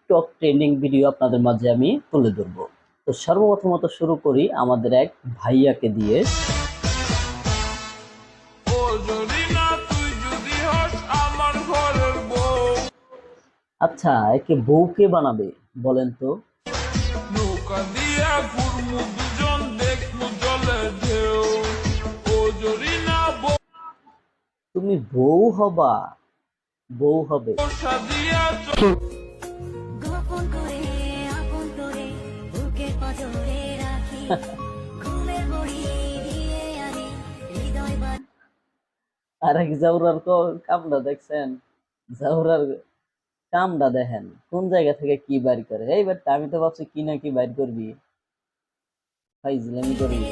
TikTok trending video আপনাদের মাঝে আমি তুলে ধরবো। তো সর্বপ্রথমত শুরু করি আমাদের এক ভাইয়াকে দিয়ে। আচ্ছা, একে বউকে বানাবে বলেন তো? তুমি বউ হবা, বউ হবে। আর এক জাউরার কামটা দেখছেন? জাউরার কামটা দেখেন কোন জায়গা থেকে কি বাইর করে। এইবার আমি তো ভাবছি কি না কি বাইর করবি, ফাইজলামি করবি।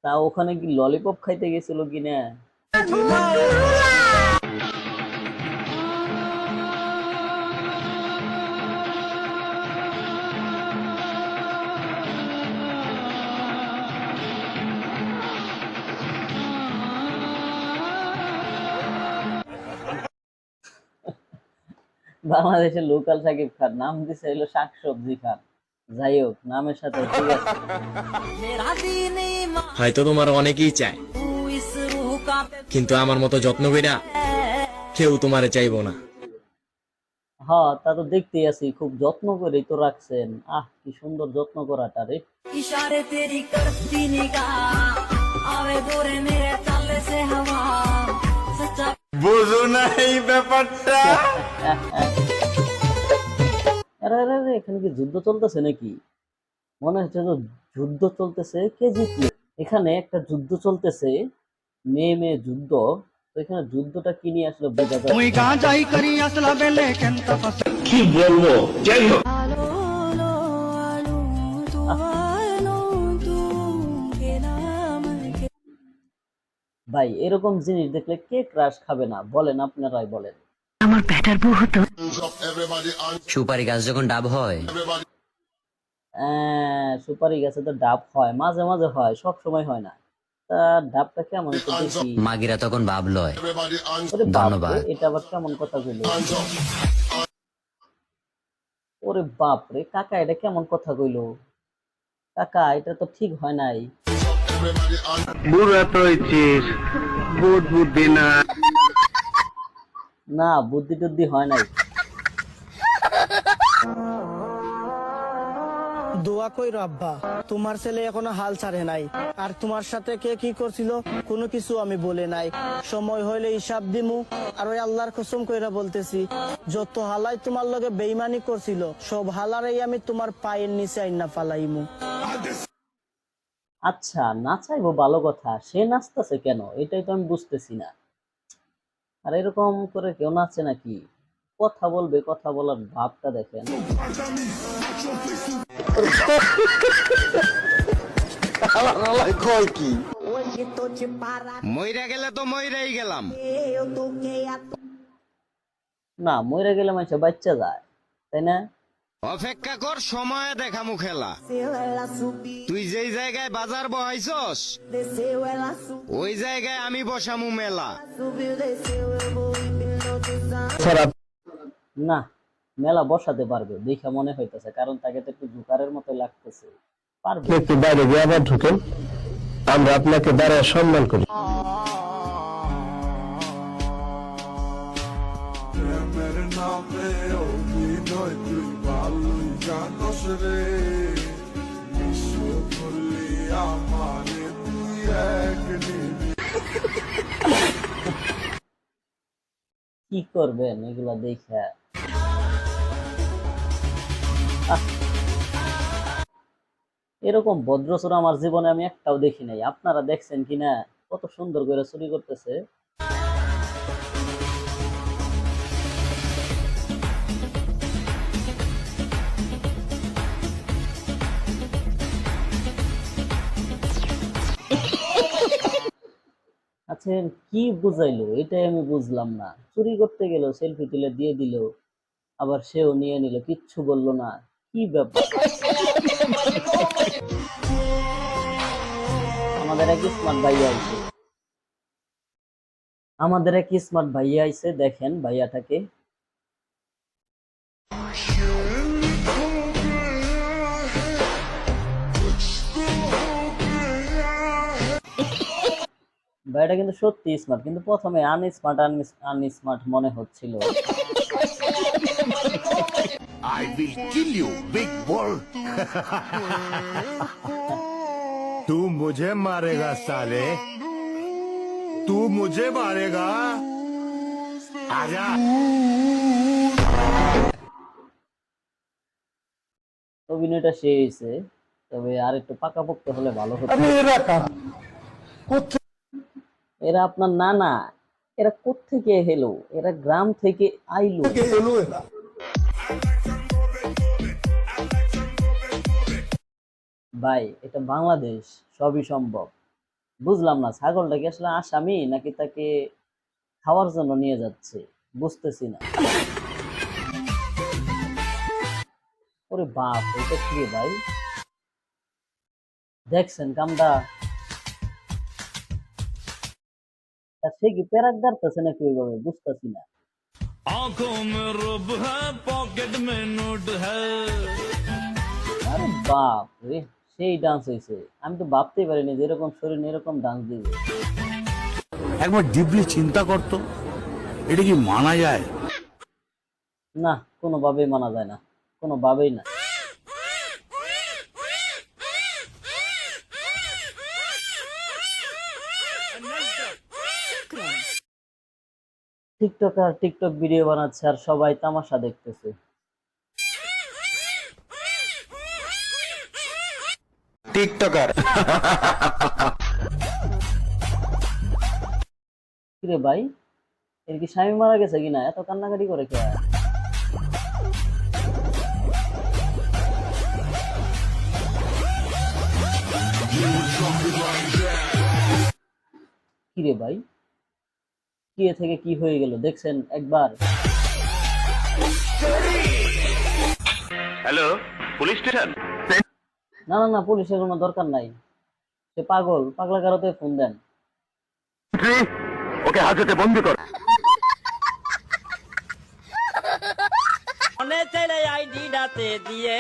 তা ওখানে কি ললিপপ খাইতে গেছিল কিনা? বাংলাদেশের লোকাল সাকিব খান, নাম দিছে হলো শাকসবজি খান। যাই হোক, নামের সাথে ঠিক আছে। হয়তো তোমার অনেকেই চায়, কিন্তু আমার মতো যত্ন কইরা কেউ তোমারে চাইবো না। হ্যাঁ, তা তো দেখতেই আছি, খুব যত্ন করেই তো রাখছেন। আহ, কি সুন্দর যত্ন করাটা রে। ইশারে তেরি করতি নিগাহ আবে গোরে মেরে তালে সে হাওয়া সচ্চা বুঝো না এই ব্যাপারটা। আরে আরে আরে, এখানে কি যুদ্ধ চলতেছে নাকি? মনে হচ্ছে তো যুদ্ধ চলতেছে। কে জিতলো? এখানে একটা যুদ্ধ চলতেছে, মেয়ে মেয়ে যুদ্ধ। তো এখানে যুদ্ধটা কি নিয়ে আসলে বোঝা যায়। কি বলবো, যাই হোক। ভাই, এরকম জিনিস দেখলে কে ক্রাশ খাবে না বলেন? আপনারাই বলেন। আমার ব্যাটার বউ হতো। সুপারি গাছ যখন ডাব হয়, সুপারি গাছে তো ডাব হয়, মাঝে মাঝে হয়, সব সময় হয় না। তা ডাবটা কেমন একটু দেখি। মাগিরা তখন ভাব লয়। ওরে বাপরে, ধন্যবাদ। এটা আবার কেমন কথা কইলো? ওরে বাপরে কাকা, এটা কেমন কথা কইলো? কাকা, এটা তো ঠিক হয় নাই। বুড়া তো হইছিস, বুদ্ধি না। না, বুদ্ধি টুদ্ধি হয় নাই। দোয়া কই আব্বা, তোমার ছেলে এখনো হাল ছাড়ে নাই। আর তোমার সাথে কে কি করছিল কোনো কিছু আমি বলে নাই। সময় হইলে হিসাব দিমু। আর ওই আল্লাহর কসম কইরা বলতেছি, যত হালাই তোমার লগে বেইমানি করছিল সব হালারেই আমি তোমার পায়ের নিচে আইনা ফালাইমু। আচ্ছা, নাচাইবো ভালো কথা, সে নাচতেছে কেন এটাই তো আমি বুঝতেছি না। আর এরকম করে কেউ নাচে নাকি? কথা বলবে, কথা বলার ভাবটা দেখেন। মইরা গেলে তো মইরাই গেলাম। না, মরে গেলে মানুষ বাচ্চা যায়, তাই না? অপেক্ষা কর, সময় দেখামু খেলা। তুই যেই জায়গায় বাজার বহাইছস ওই জায়গায় আমি বসামু মেলা। না, মেলা বসাতে পারবে দেখে মনে হইতেছে, কারণ তাকে তো একটু জুকারের মতো লাগতেছে। পারবে। একটু বাইরে গিয়ে আবার ঢুকেন, আমরা আপনাকে দাঁড়ায় সম্মান করি। কি করবেন এগুলা দেখে? এরকম ভদ্রচোর আমার জীবনে আমি একটাও দেখি নাই। আপনারা দেখছেন কিনা? কত সুন্দর করে চুরি করতেছে। আচ্ছা, কি বুঝাইলো এটাই আমি বুঝলাম না। চুরি করতে গেল, সেলফি তুলে দিয়ে দিল, আবার সেও নিয়ে নিল, কিচ্ছু বললো না। কি ব্যাপার? আমাদের আমাদের এক স্মার্ট ভাইয়া আইছে, দেখেন ভাইয়াটাকে। ভাইয়াটা কিন্তু সত্যি স্মার্ট, কিন্তু প্রথমে আনস্মার্ট মনে হচ্ছিল। I will kill you, big bull. तू मुझे मारेगा साले, तू मुझे मारेगा, आजा। অভিনয়টা সেই হয়েছে, তবে আর একটু পাকাপোক্ত হলে ভালো হতো। এরা আপনার নানা, এরা কোত্থেকে এলো, এরা গ্রাম থেকে আইলো। ভাই এটা বাংলাদেশ, সবই সম্ভব। বুঝলাম না ছাগলটা কি আসলে আসামি নাকি তাকে খাওয়ার জন্য নিয়ে যাচ্ছে, বুঝতেছি না। ওরে বাপ, এটা কি রে ভাই, দেখছেন কামটা? সে কি প্যারাক দাঁড়তেছে নাকি ওইভাবে, বুঝতেছি না। আরে বাপ রে, সেই ডান্স হয়েছে। আমি তো ভাবতেই পারিনি যে এরকম শরীর এরকম ডান্স দিবে। একবার ডিপলি চিন্তা করতো, এটা কি মানা যায়? না, কোনোভাবেই মানা যায় না, কোনোভাবেই না। টিকটকার টিকটক ভিডিও বানাচ্ছে আর সবাই তামাশা দেখতেছে। টিকটকার। কিরে ভাই, এর কি স্বামী মারা গেছে কিনা, এত কান্নাকাটি করে কে? কিরে ভাই, কি থেকে কি হয়ে গেল দেখছেন একবার? Hello, police station? না না না, পুলিশের কোনো দরকার নাই। সে পাগল, পাগলা কারোতে ফোন দেন। ওকে হাজতে বন্দি কর। অনেক চাইলে আইডিটাতে দিয়ে